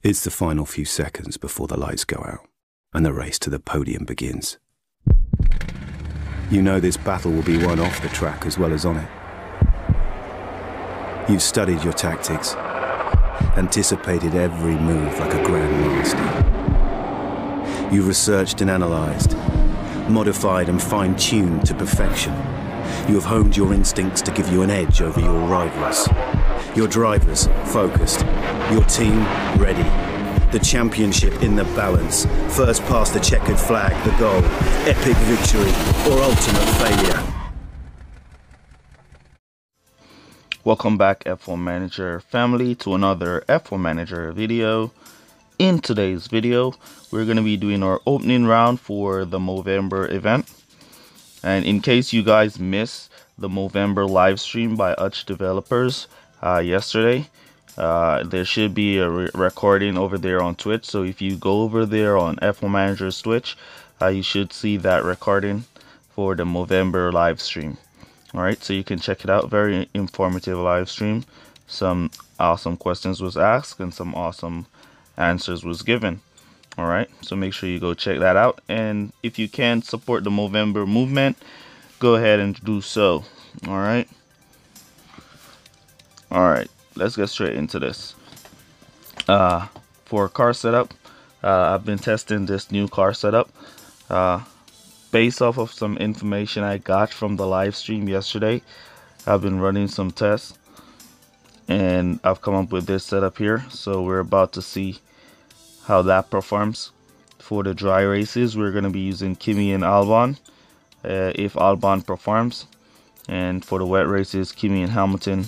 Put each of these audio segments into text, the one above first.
It's the final few seconds before the lights go out and the race to the podium begins. You know this battle will be won off the track as well as on it. You've studied your tactics, anticipated every move like a grandmaster. You've researched and analysed, modified and fine-tuned to perfection. You have honed your instincts to give you an edge over your rivals. Your drivers focused, your team ready. The championship in the balance. First past the checkered flag, the goal. Epic victory or ultimate failure. Welcome back, F1 Manager family, to another F1 Manager video. In today's video, we're going to be doing our opening round for the Movember event. And in case you guys missed the Movember live stream by Hutch Developers yesterday, there should be a recording over there on Twitch. So if you go over there on F1 Manager's Twitch, you should see that recording for the Movember live stream. Alright, so you can check it out. Very informative live stream. Some awesome questions was asked and some awesome answers was given. Alright, so make sure you go check that out. And if you can support the Movember movement, go ahead and do so. Alright. Alright, let's get straight into this. For car setup, I've been testing this new car setup. Based off of some information I got from the live stream yesterday, I've been running some tests and I've come up with this setup here. So we're about to see how that performs. For the dry races, we're going to be using Kimi and Albon if Albon performs, and for the wet races, Kimi and Hamilton,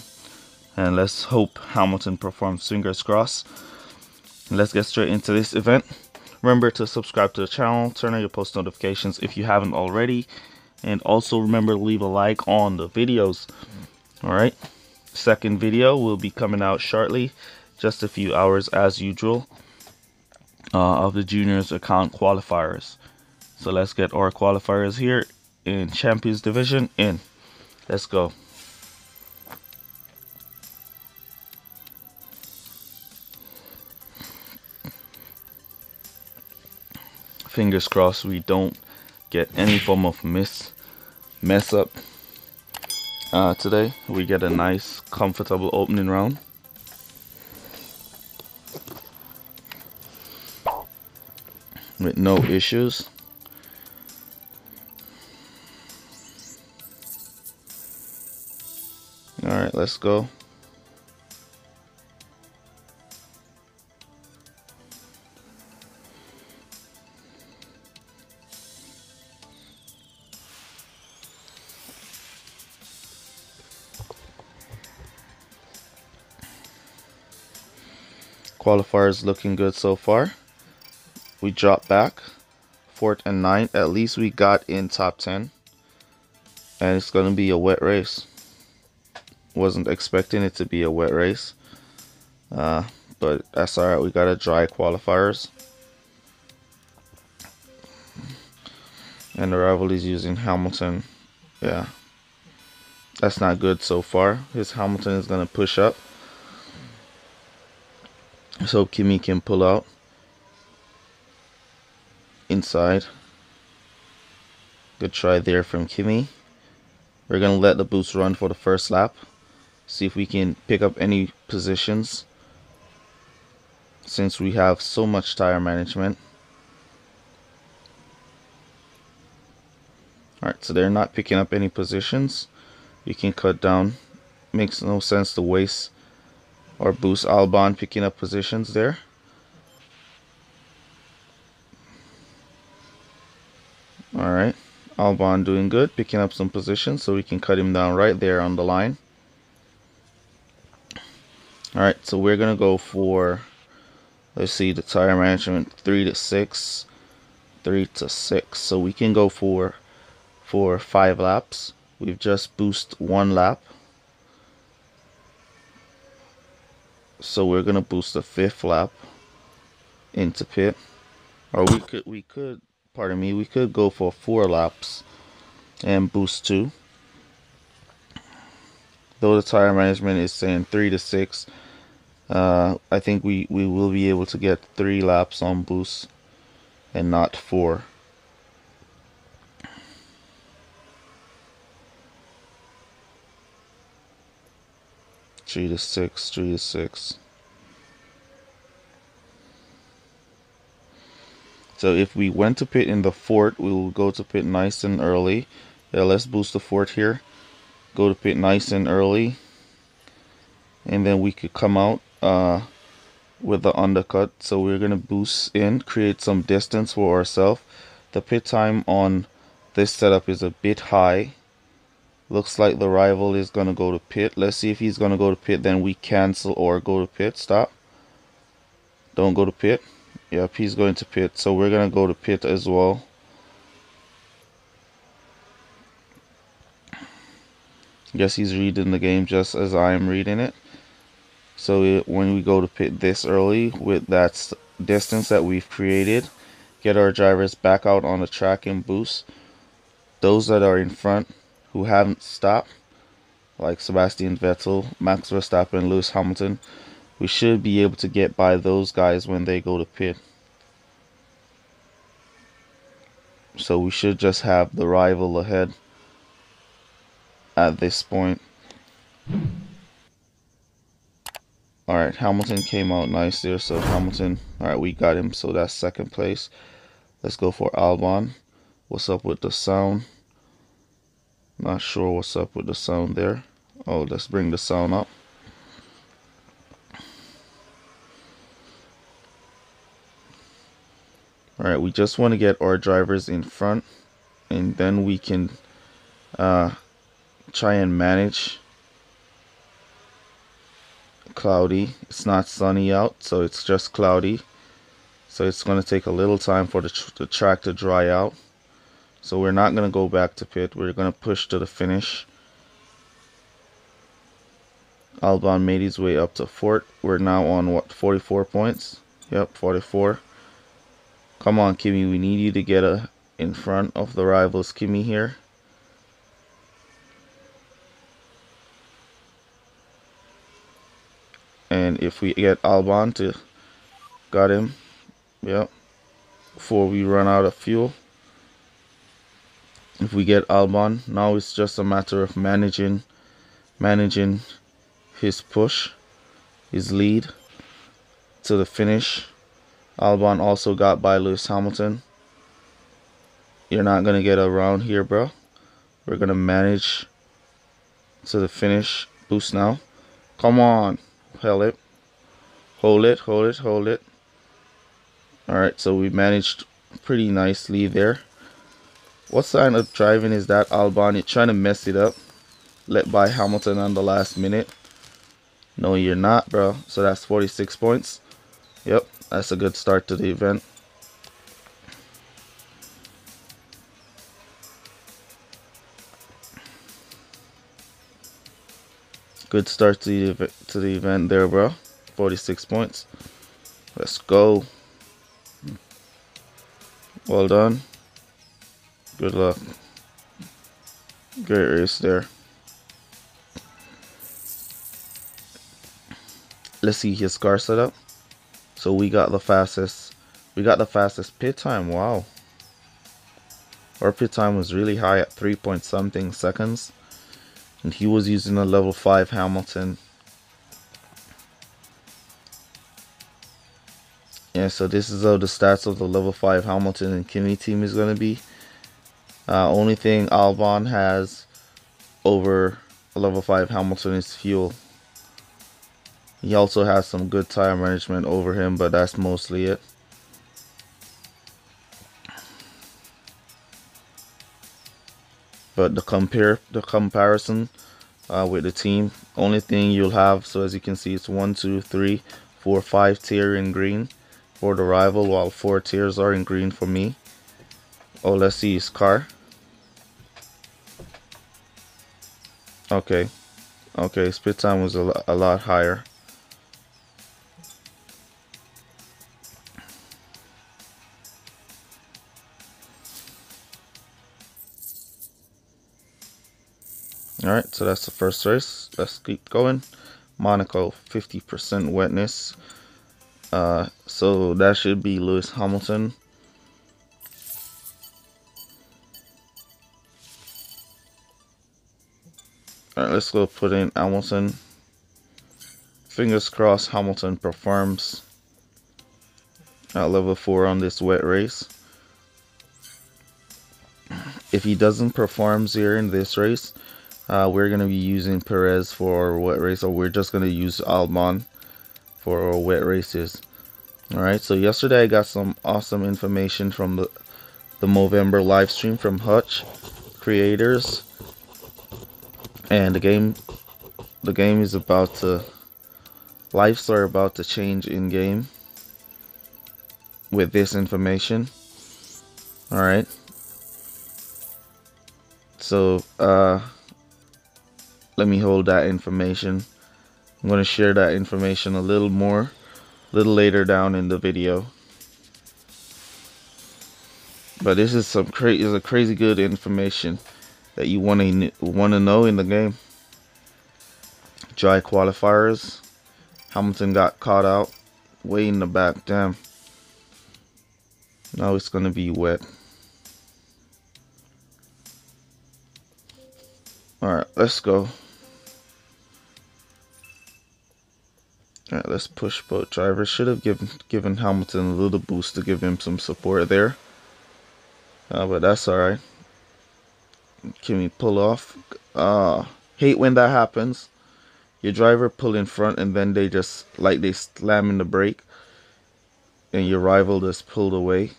and let's hope Hamilton performs, fingers crossed. Let's get straight into this event. Remember to subscribe to the channel, turn on your post notifications if you haven't already, and also remember to leave a like on the videos. Alright, second video will be coming out shortly, just a few hours as usual, of the juniors account qualifiers. So let's get our qualifiers here in Champions Division in. Let's go. Fingers crossed we don't get any form of mess up today. We get a nice comfortable opening round. With no issues. Alright, let's go. Qualifiers looking good so far. We dropped back 4th and 9th. At least we got in top 10, and it's gonna be a wet race. Wasn't expecting it to be a wet race, but that's alright. We got a dry qualifiers, and the rival is using Hamilton. Yeah, that's not good so far. His Hamilton is gonna push up, so Kimi can pull out inside. Good try there from Kimi. We're gonna let the boost run for the first lap, see if we can pick up any positions since we have so much tire management. Alright, so they're not picking up any positions. You can cut down. Makes no sense to waste or boost Albon picking up positions there. Alright, Albon doing good, picking up some positions, so we can cut him down right there on the line. Alright, so we're going to go for, let's see, the tire management 3 to 6. 3 to 6. So we can go for 5 laps. We've just boosted 1 lap. So we're going to boost the 5th lap into pit. Or we could pardon me, we could go for 4 laps and boost 2. Though the tire management is saying 3 to 6, I think we will be able to get 3 laps on boost and not 4. Three to six, 3 to 6. So if we went to pit in the fort, we will go to pit nice and early. Yeah, let's boost the fort here. Go to pit nice and early. And then we could come out with the undercut. So we're going to boost in, create some distance for ourselves. The pit time on this setup is a bit high. Looks like the rival is going to go to pit. Let's see if he's going to go to pit. Then we cancel or go to pit. Stop. Don't go to pit. Yep, he's going to pit. So we're going to go to pit as well. Guess he's reading the game just as I am reading it. So when we go to pit this early with that distance that we've created, get our drivers back out on the track and boost. Those that are in front who haven't stopped, like Sebastian Vettel, Max Verstappen, Lewis Hamilton, we should be able to get by those guys when they go to pit. So we should just have the rival ahead at this point. Alright, Hamilton came out nice there. So Hamilton, alright, we got him. So that's second place. Let's go for Albon. What's up with the sound? Not sure what's up with the sound there. Oh, let's bring the sound up. Alright, we just want to get our drivers in front, and then we can try and manage cloudy. It's not sunny out, so it's just cloudy. So it's going to take a little time for the track to dry out. So we're not going to go back to pit. We're going to push to the finish. Albon made his way up to fourth. We're now on what, 44 points? Yep, 44. Come on, Kimi. We need you to get in front of the rivals, Kimi, here. And if we get Albon to got him, yep, before we run out of fuel. If we get Albon, now it's just a matter of managing his push, his lead to the finish. Albon also got by Lewis Hamilton. You're not gonna get around here, bro. We're gonna manage to the finish. Boost now. Come on. Hold it. Hold it. Hold it. Hold it. Alright, so we managed pretty nicely there. What kind of driving is that, Albon? You're trying to mess it up. Let by Hamilton on the last minute. No, you're not, bro. So that's 46 points. Yep, that's a good start to the event. Good start to the event there, bro. 46 points. Let's go. Well done. Good luck. Great race there. Let's see his car setup. So we got the fastest pit time. Wow. Our pit time was really high at 3 point something seconds. And he was using a level 5 Hamilton. Yeah, so this is how the stats of the level 5 Hamilton and Kimi team is going to be. Only thing Albon has over a level 5 Hamilton is fuel. He also has some good tire management over him, but that's mostly it. But the comparison with the team, only thing you'll have, so as you can see, it's 1, 2, 3, 4, 5 tier in green for the rival, while 4 tiers are in green for me. Oh, let's see his car. Okay, his pit time was a lot higher. Alright, so that's the first race. Let's keep going. Monaco 50% wetness. So that should be Lewis Hamilton. Alright, let's go put in Hamilton. Fingers crossed Hamilton performs at level 4 on this wet race. If he doesn't perform here in this race, we're going to be using Perez for wet race, or we're just going to use Albon for wet races. Alright, so yesterday I got some awesome information from the Movember live stream from Hutch creators, and the game is about to, lives are about to change in game with this information. Alright, so let me hold that information. I'm going to share that information a little later down in the video. But this is some crazy good information that you want to know in the game. Dry qualifiers. Hamilton got caught out way in the back. Damn. Now it's gonna be wet. Alright, let's go. Alright, let's push both drivers. Should have given Hamilton a little boost to give him some support there. But that's alright. Can we pull off? Hate when that happens. Your driver pull in front and then they slam in the brake and your rival just pulled away.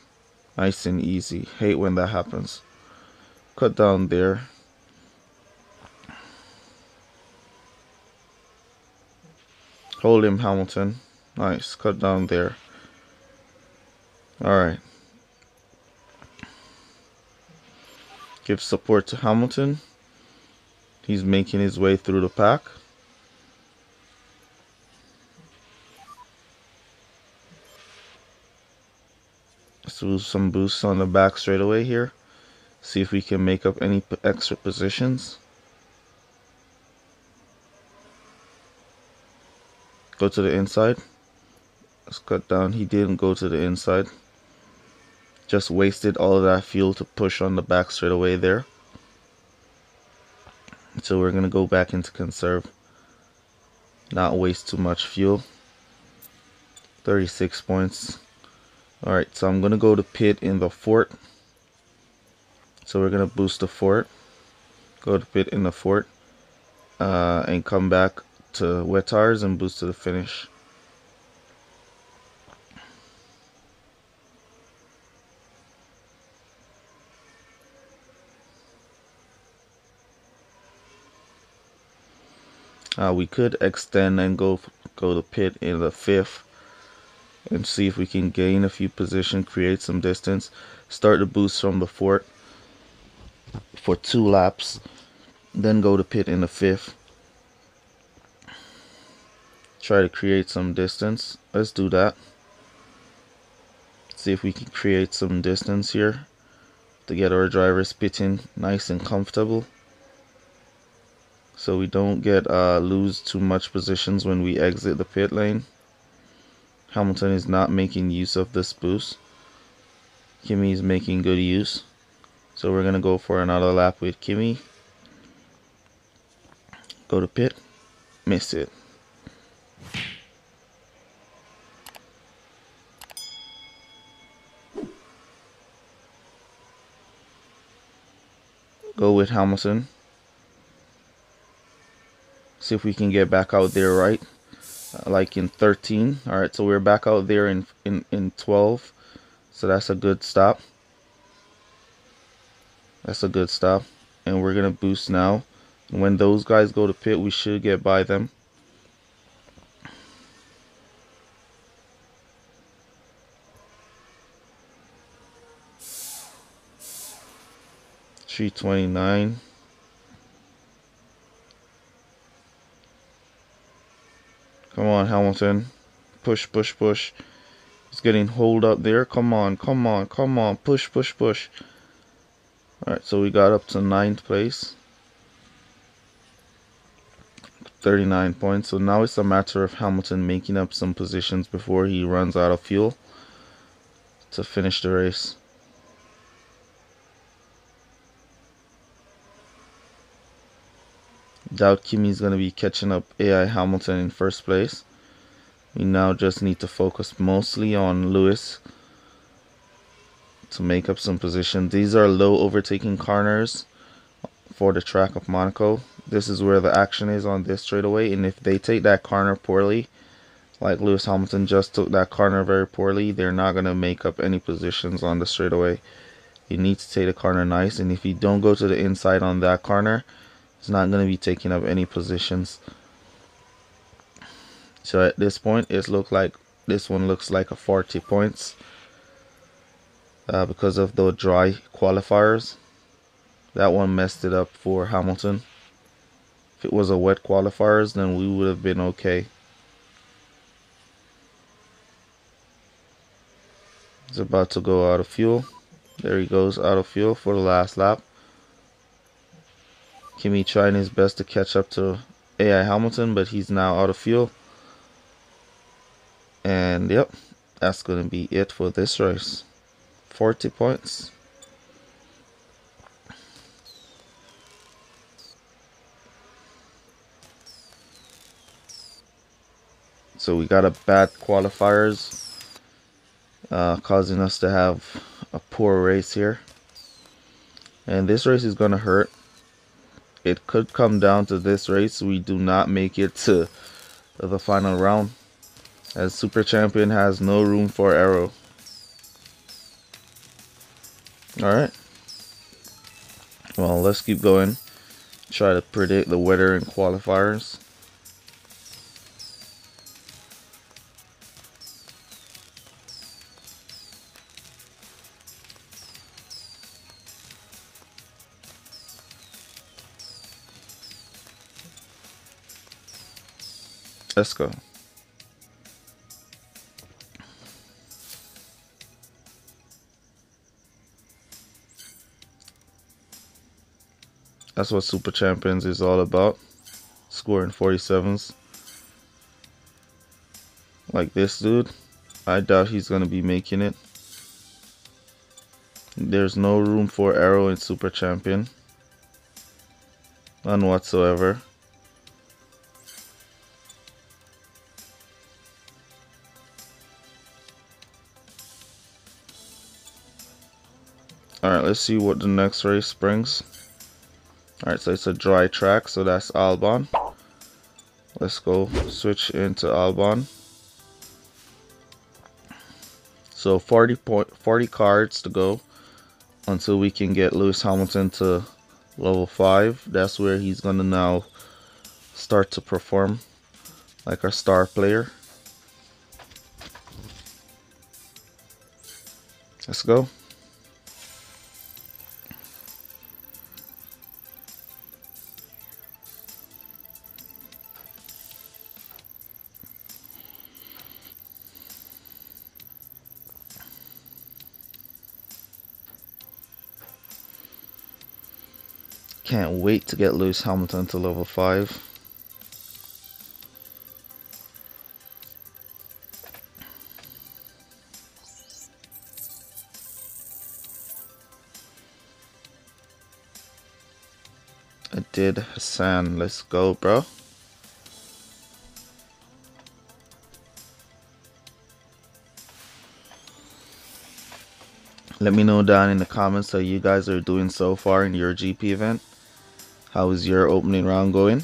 Nice and easy. Hate when that happens. Cut down there. Hold him, Hamilton. Nice. Cut down there. Alright. Give support to Hamilton. He's making his way through the pack. Let's do some boosts on the back straight away here. See if we can make up any extra positions. Go to the inside. Let's cut down. He didn't go to the inside. Just wasted all of that fuel to push on the back straight away there. So we're going to go back into conserve. Not waste too much fuel. 36 points. Alright, so I'm going to go to pit in the fort. So we're going to boost the fort. Go to pit in the fort. And come back to wet tires and boost to the finish. We could extend and go to pit in the 5th and see if we can gain a few positions, create some distance, start the boost from the fort for 2 laps, then go to pit in the 5th. Try to create some distance. Let's do that. See if we can create some distance here to get our drivers pitting nice and comfortable, so we don't get lose too much positions when we exit the pit lane. Hamilton is not making use of this boost. Kimi is making good use, so we're gonna go for another lap with Kimi. Go to pit, miss it. Go with Hamilton. See if we can get back out there right, like in 13. All right, so we're back out there in 12, so that's a good stop. That's a good stop, and we're gonna boost now. When those guys go to pit, we should get by them. $329. Come on, Hamilton. Push, push, push. He's getting hold up there. Come on, come on, come on. Push, push, push. Alright, so we got up to 9th place. 39 points. So now it's a matter of Hamilton making up some positions before he runs out of fuel to finish the race. Doubt Kimi's going to be catching up AI Hamilton in first place. We now just need to focus mostly on Lewis to make up some position. These are low overtaking corners for the track of Monaco. This is where the action is on this straightaway, and if they take that corner poorly, like Lewis Hamilton just took that corner very poorly, they're not going to make up any positions on the straightaway. You need to take the corner nice, and if you don't go to the inside on that corner, it's not going to be taking up any positions. So at this point, this one looks like a 40 points because of the dry qualifiers. That one messed it up for Hamilton. If it was a wet qualifiers, then we would have been okay. He's about to go out of fuel. There he goes, out of fuel for the last lap. Kimi trying his best to catch up to AI Hamilton, but he's now out of fuel. And yep, that's going to be it for this race. 40 points. So we got a bad qualifiers causing us to have a poor race here. And this race is going to hurt. It could come down to this race. We do not make it to the final round, as Super Champion has no room for error. Alright. Well, let's keep going. Try to predict the weather and qualifiers. Let's go. That's what Super Champions is all about. Scoring 47s. Like this dude. I doubt he's going to be making it. There's no room for error in Super Champion. None whatsoever. Alright, let's see what the next race brings. Alright, so it's a dry track, so that's Albon. Let's go switch into Albon. So 40 cards to go until we can get Lewis Hamilton to level 5. That's where he's gonna now start to perform like our star player. Let's go. Can't wait to get Lewis Hamilton to level 5. I did Hassan. Let's go, bro. Let me know down in the comments how you guys are doing so far in your GP event. How is your opening round going?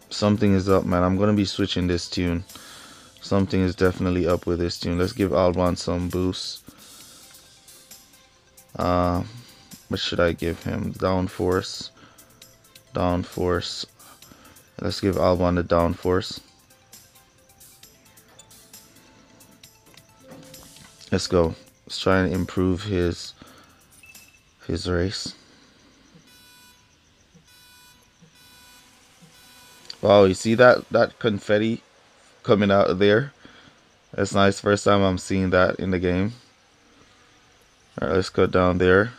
Something is up, man. I'm going to be switching this tune. Something is definitely up with this tune. Let's give Albon some boost. What should I give him? Downforce. Downforce. Let's give Albon the downforce. Let's go. Let's try and improve his race. Wow, you see that confetti coming out of there? That's nice. First time I'm seeing that in the game. Alright, let's go down there.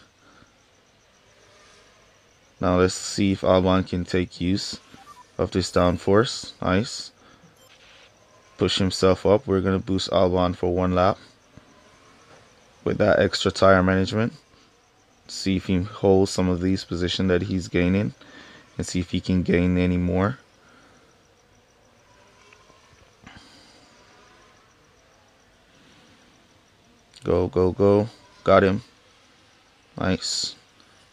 Now let's see if Albon can take use of this downforce. Nice. Push himself up. We're going to boost Albon for 1 lap with that extra tire management. See if he holds some of these positions that he's gaining, and see if he can gain any more. Go, go, go. Got him. Nice.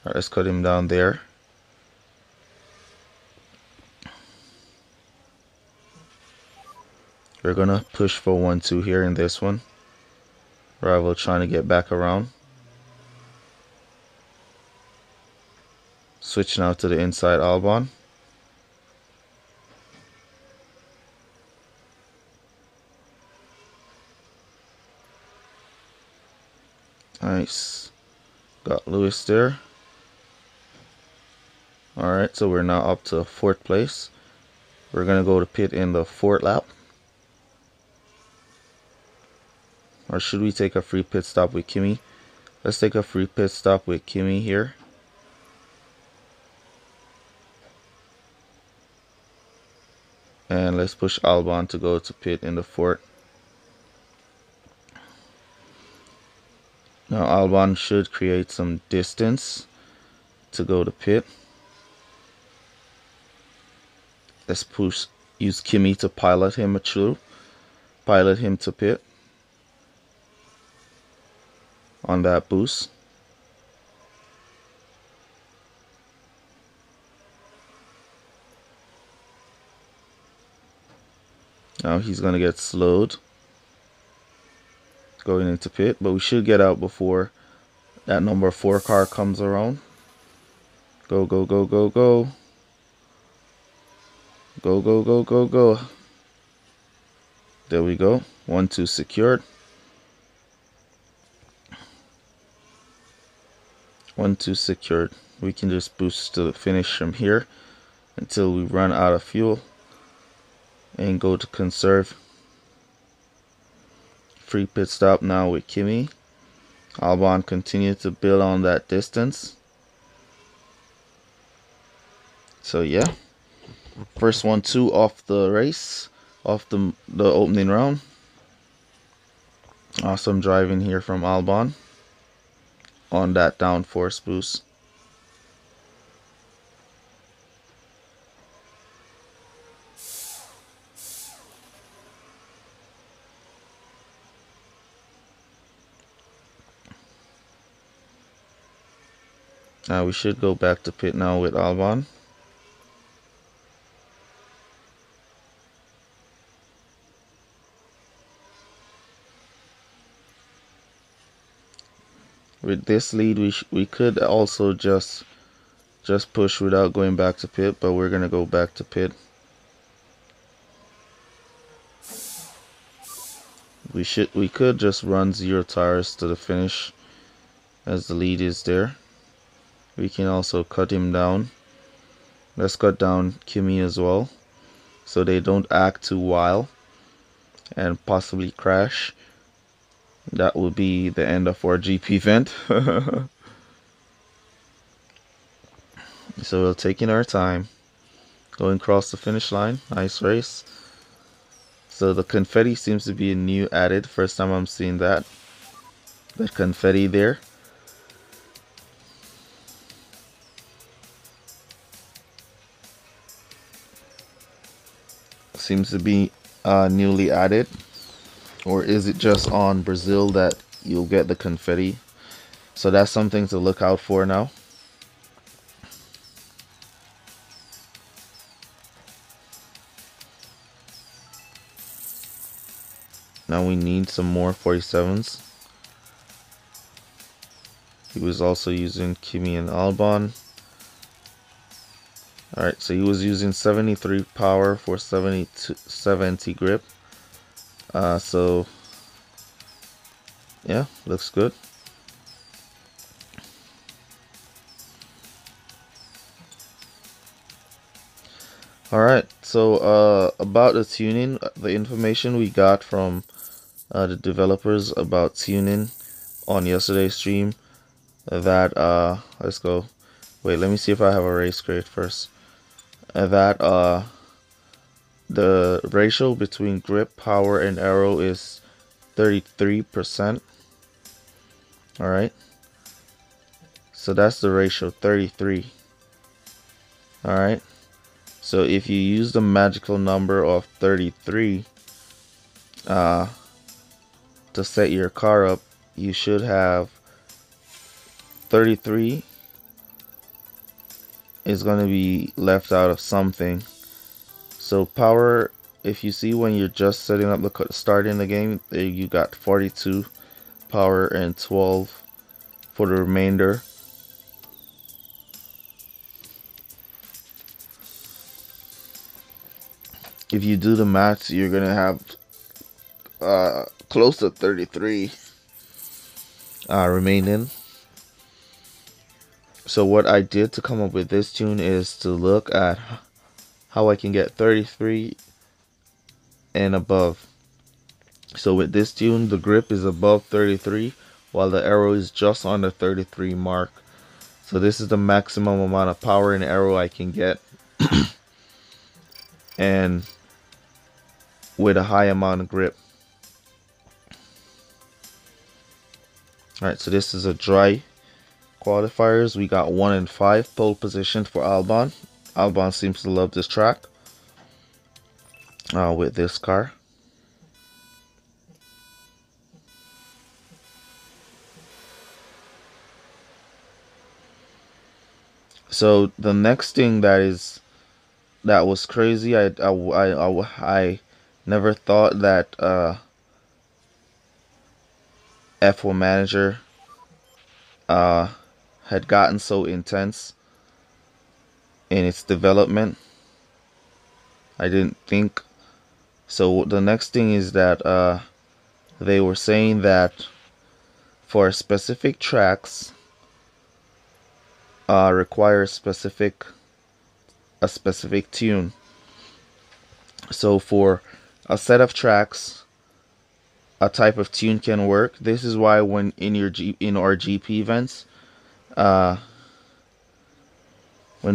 Alright, let's cut him down there. We're gonna push for 1-2 here in this one. Rival trying to get back around. Switch now to the inside Albon. Nice. Got Lewis there. Alright, so we're now up to 4th place. We're gonna go to pit in the 4th lap. Or should we take a free pit stop with Kimi? Let's take a free pit stop with Kimi here. And let's push Albon to go to pit in the 4th. Now Albon should create some distance to go to pit. Let's use Kimi to pilot him through. Pilot him to pit on that boost. Now he's going to get slowed going into pit, but we should get out before that number 4 car comes around. Go, go, go, go, go. Go, go, go, go, go. There we go. 1-2 secured. 1-2 secured. We can just boost to the finish from here until we run out of fuel and go to conserve. Free pit stop now with Kimi. Albon continued to build on that distance. So yeah, first 1-2 off the race, off the opening round. Awesome driving here from Albon on that downforce boost. Now we should go back to pit now with Albon. With this lead, we could also just push without going back to pit, but we're gonna go back to pit. We could just run 0 tires to the finish as the lead is there. We can also cut him down. Let's cut down Kimi as well, so they don't act too wild and possibly crash. That would be the end of our GP event. So we're taking our time going across the finish line. Nice race. So the confetti seems to be a new added. First time I'm seeing that. The confetti there. Seems to be newly added. Or is it just on Brazil that you'll get the confetti? So that's something to look out for now. Now we need some more 47s. He was also using Kimi and Albon. Alright, so he was using 73 power for 70 grip. So yeah, looks good. Alright, so about the tuning, the information we got from the developers about tuning on yesterday's stream, that let's go. Wait, let me see if I have a race crate first. That the ratio between grip, power, and arrow is 33%. Alright. So that's the ratio, 33. Alright. So if you use the magical number of 33 to set your car up, you should have 33 is going to be left out of something. So power, if you see when you're just setting up the starting the game, there you got 42 power and 12 for the remainder. If you do the maths, you're gonna have close to 33 remaining. So what I did to come up with this tune is to look at how I can get 33 and above. So with this tune, the grip is above 33 while the arrow is just on the 33 mark. So this is the maximum amount of power and arrow I can get and with a high amount of grip. Alright, so this is a dry qualifiers. We got 1 and 5 pole position for Albon. Albon seems to love this track with this car. So the next thing that was crazy, I never thought that F1 Manager had gotten so intense in its development. I didn't think so. The next thing is that they were saying that for specific tracks require a specific tune. So for a set of tracks, a type of tune can work. This is why when in our GP events, when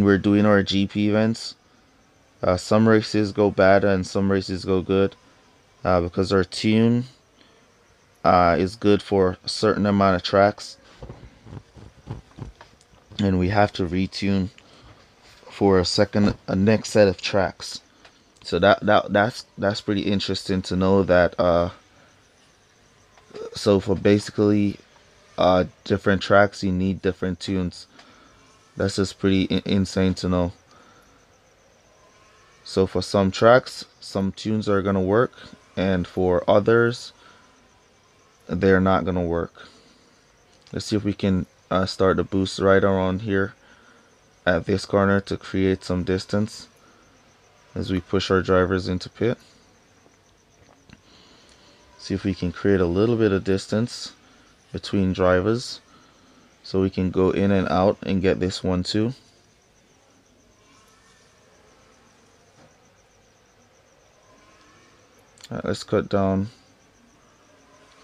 we're doing our GP events, some races go bad and some races go good, because our tune is good for a certain amount of tracks, and we have to retune for a next set of tracks. So that's pretty interesting to know that. So for basically different tracks, you need different tunes. That's just pretty insane to know. So for some tracks, some tunes are gonna work, and for others, they're not gonna work. Let's see if we can start the boost right around here at this corner to create some distance as we push our drivers into pit. See if we can create a little bit of distance between drivers so we can go in and out and get this one too. Alright, let's cut down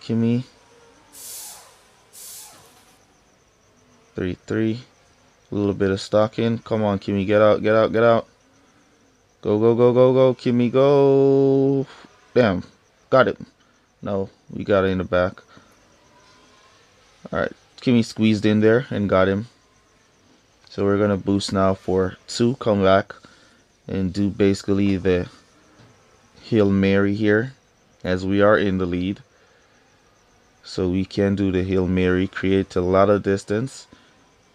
Kimi. 33. A little bit of stock in. Come on, Kimi, get out, get out, get out. Go, go, go, go, go, Kimi, go. Damn, got it. No, we got it in the back. Alright, Kimi squeezed in there and got him. So we're gonna boost now for 2, come back and do basically the Hail Mary here as we are in the lead. So we can do the Hail Mary, create a lot of distance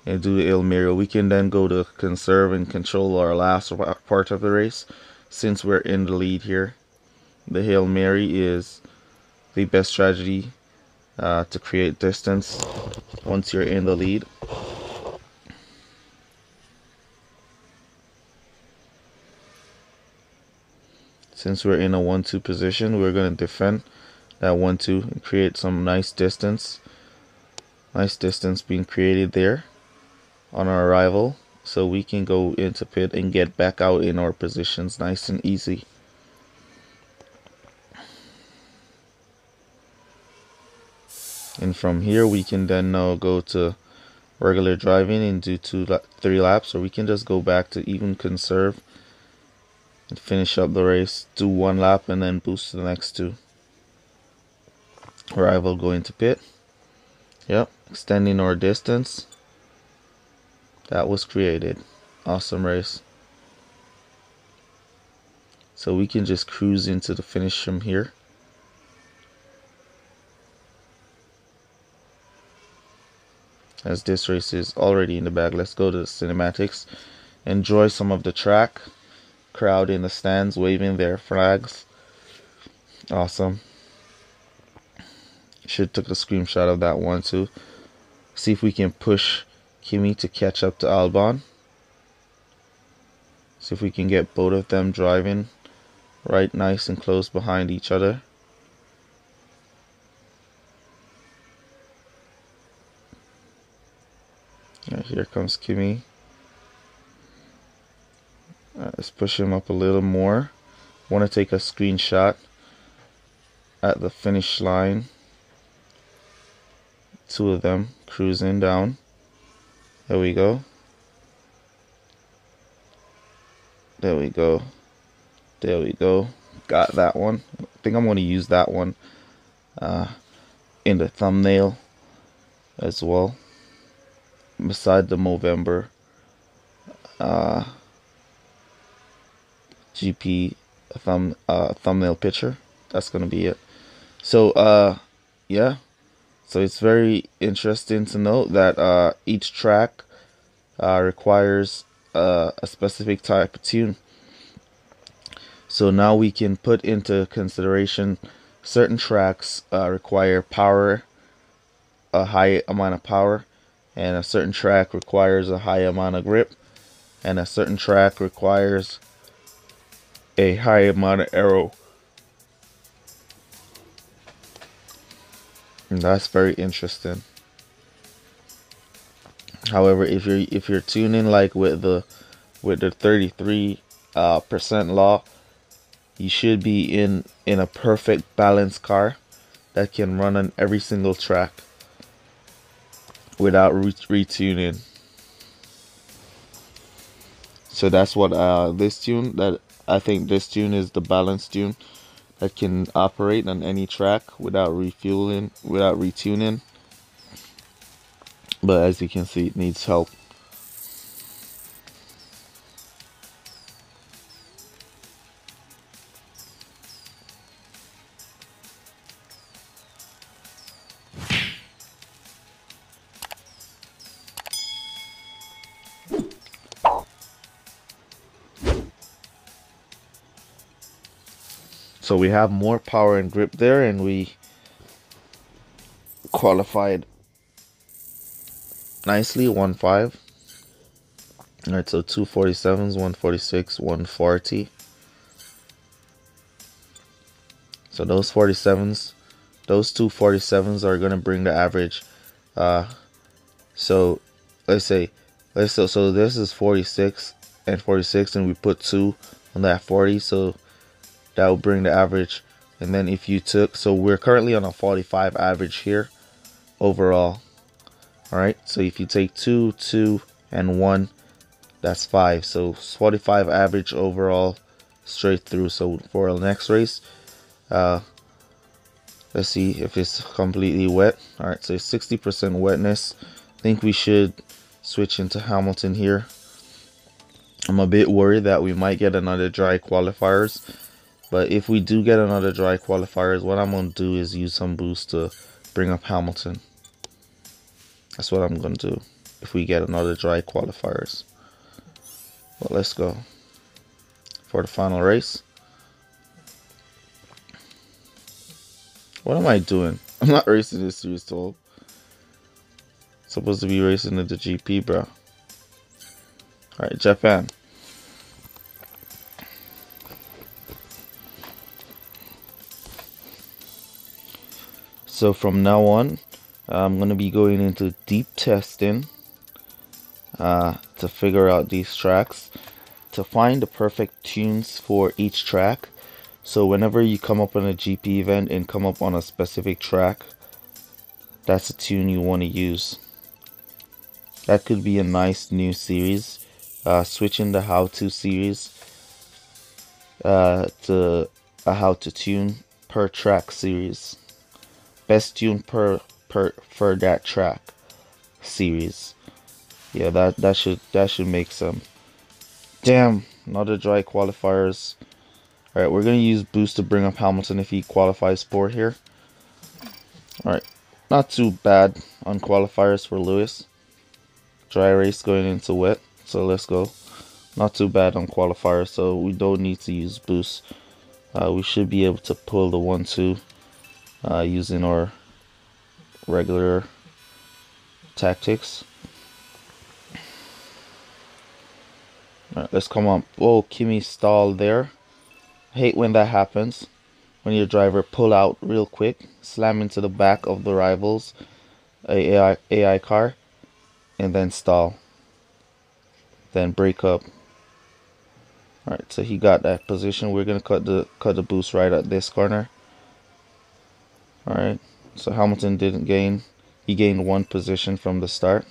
and do the Hail Mary. We can then go to conserve and control our last part of the race since we're in the lead here. The Hail Mary is the best strategy to create distance once you're in the lead. Since we're in a 1-2 position, we're going to defend that 1-2 and create some nice distance. Nice distance being created there on our arrival, so we can go into pit and get back out in our positions nice and easy. And from here we can then now go to regular driving and do 3 laps, or we can just go back to even conserve and finish up the race, do 1 lap and then boost to the next 2. Rival going to pit. Yep, extending our distance. That was created. Awesome race. So we can just cruise into the finish from here. As this race is already in the bag, let's go to the cinematics. Enjoy some of the track. Crowd in the stands waving their flags. Awesome. Should took a screenshot of that one too. See if we can push Kimi to catch up to Albon. See if we can get both of them driving right nice and close behind each other. Yeah, here comes Kimi. Let's push him up a little more. Want to take a screenshot at the finish line. 2 of them cruising down. There we go. There we go. There we go. Got that one. I think I'm going to use that one in the thumbnail as well, beside the Movember GP thumbnail picture. That's going to be it. So yeah. So it's very interesting to note that each track requires a specific type of tune. So now we can put into consideration certain tracks require power, a high amount of power, and a certain track requires a high amount of grip, and a certain track requires a high amount of aero. And that's very interesting. However, if you're tuning like with the 33% law, you should be in a perfect balanced car that can run on every single track without retuning. So that's what this tune, that I think this tune is the balanced tune that can operate on any track without refueling, without retuning. But as you can see, it needs help. So we have more power and grip there, and we qualified nicely, 1.5. Alright, so 247s, 146, 140. So those 47s, those 247s are gonna bring the average. So let's say so this is 46 and 46, and we put 2 on that 40, so that will bring the average. And then if you took, so we're currently on a 45 average here overall. Alright, so if you take 2, 2, and 1, that's 5. So 45 average overall straight through. So for the next race, let's see if it's completely wet. Alright, so 60% wetness. I think we should switch into Hamilton here. I'm a bit worried that we might get another dry qualifiers. But if we do get another dry qualifiers, what I'm going to do is use some boost to bring up Hamilton. That's what I'm going to do if we get another dry qualifiers. But let's go for the final race. What am I doing? I'm not racing this Series 12. Supposed to be racing at the GP, bro. Alright, Japan. So from now on, I'm going to be going into deep testing to figure out these tracks, to find the perfect tunes for each track. So whenever you come up on a GP event and come up on a specific track, that's a tune you want to use. That could be a nice new series. Switching the how-to series to a how to tune per track series. Best tune per for that track series. Yeah, that should make some. Damn, another dry qualifiers. Alright, we're gonna use boost to bring up Hamilton if he qualifies for here. Alright, not too bad on qualifiers for Lewis. Dry race going into wet, so let's go. Not too bad on qualifiers, so we don't need to use boost. We should be able to pull the 1-2 using our regular tactics. Alright, let's come on. Oh, Kimi stalled there. I hate when that happens. When your driver pull out real quick, slam into the back of the rivals AI car, and then stall. Then break up. Alright, so he got that position. We're gonna cut the boost right at this corner. Alright, so Hamilton didn't gain. He gained 1 position from the start.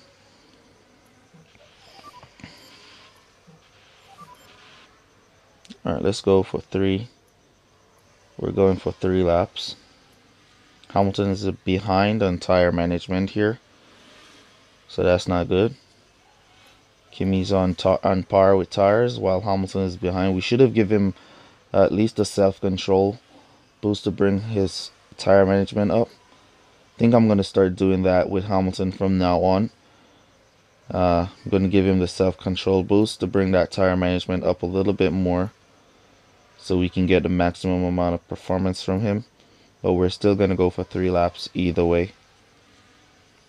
Alright, let's go for 3. We're going for 3 laps. Hamilton is behind on tire management here, so that's not good. Kimi's on par with tires while Hamilton is behind. We should have given him at least a self-control boost to bring his tire management up. I think I'm going to start doing that with Hamilton from now on. I'm going to give him the self-control boost to bring that tire management up a little bit more, so we can get the maximum amount of performance from him. But we're still going to go for 3 laps either way.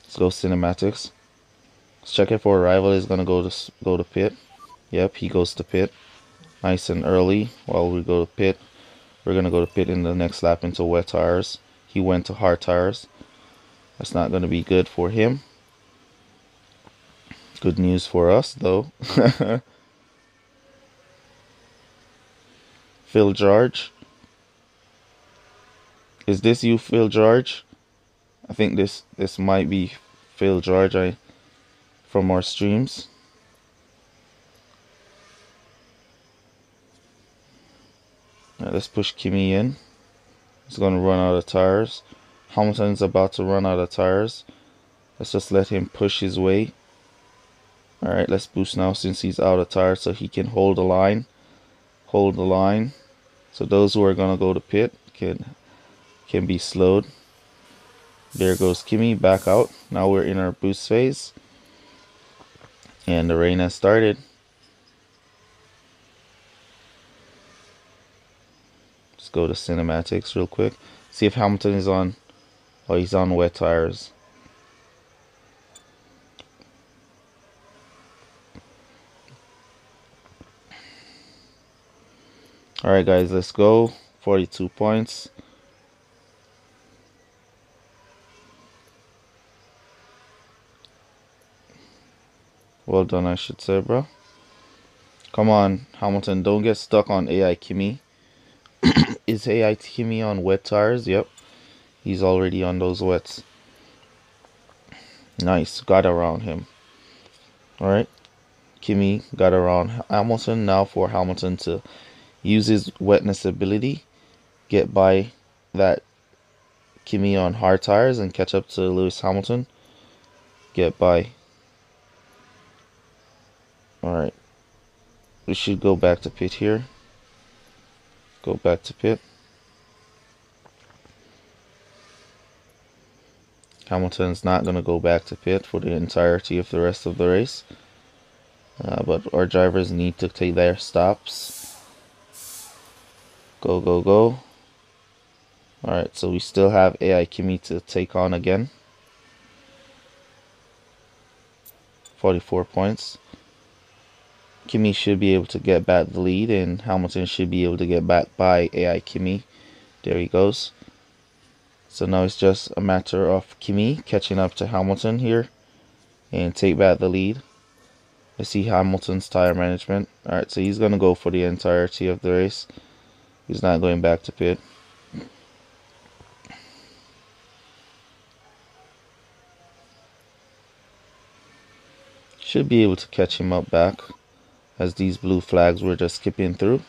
Let's go cinematics. Let's check if our rival is going to go to pit. Yep, he goes to pit. Nice and early while we go to pit. We're going to go to pit in the next lap into wet tires. He went to hard tires. That's not going to be good for him. Good news for us though. Phil George. Is this you, Phil George? I think this might be Phil George from our streams. Now let's push Kimi in. He's going to run out of tires. Hamilton's about to run out of tires. Let's just let him push his way. Alright, let's boost now since he's out of tires so he can hold the line. Hold the line. So those who are going to go to pit can be slowed. There goes Kimi back out. Now we're in our boost phase. And the rain has started. Let's go to cinematics real quick. See if Hamilton is on. Oh, he's on wet tires. Alright guys, let's go. 42 points. Well done, I should say, bro. Come on, Hamilton, don't get stuck on AI Kimi. Is AI Kimi on wet tires? Yep. He's already on those wets. Nice, got around him. Alright. Kimi got around Hamilton. Now for Hamilton to use his wetness ability, get by that Kimi on hard tires and catch up to Lewis Hamilton. Get by. Alright. We should go back to pit here. Go back to pit. Hamilton's not going to go back to pit for the entirety of the rest of the race. But our drivers need to take their stops. Go, go, go. Alright, so we still have AI Kimi to take on again. 44 points. Kimi should be able to get back the lead, and Hamilton should be able to get back by AI Kimi. There he goes. So now it's just a matter of Kimi catching up to Hamilton here and take back the lead. Let's see Hamilton's tire management. Alright, so he's going to go for the entirety of the race. He's not going back to pit. Should be able to catch him up back, as these blue flags were just skipping through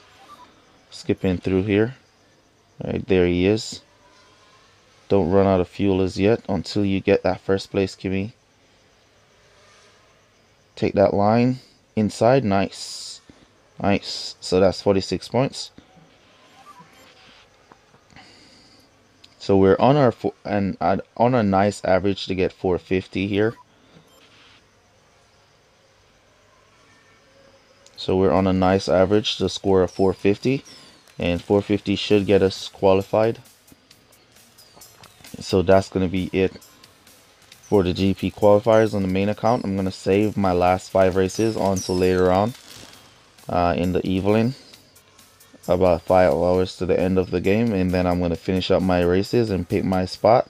here. Right there he is. Don't run out of fuel as yet until you get that first place Kimmy. Take that line inside. Nice. So that's 46 points. So we're on our on a nice average to get 450 here. So we're on a nice average to score a 450, and 450 should get us qualified. So that's going to be it for the GP qualifiers on the main account. I'm going to save my last 5 races until later on in the evening, about 5 hours to the end of the game, and then I'm going to finish up my races and pick my spot.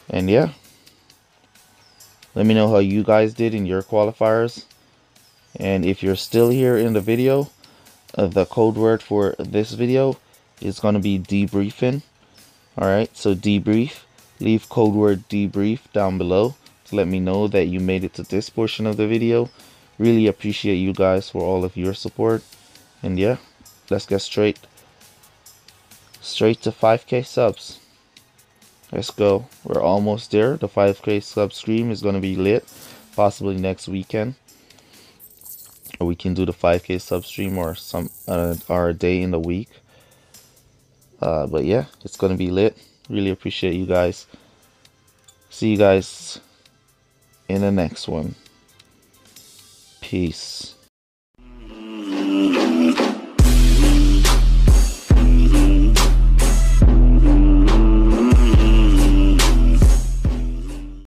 And yeah, let me know how you guys did in your qualifiers. And if you're still here in the video, the code word for this video is going to be debriefing. Alright, so debrief. Leave code word debrief down below to let me know that you made it to this portion of the video. Really appreciate you guys for all of your support. And yeah, let's get straight to 5K subs. Let's go. We're almost there. The 5K sub stream is going to be lit, possibly next weekend. Or we can do the 5K sub stream or or a day in the week. But yeah, it's going to be lit. Really appreciate you guys. See you guys in the next one. Peace.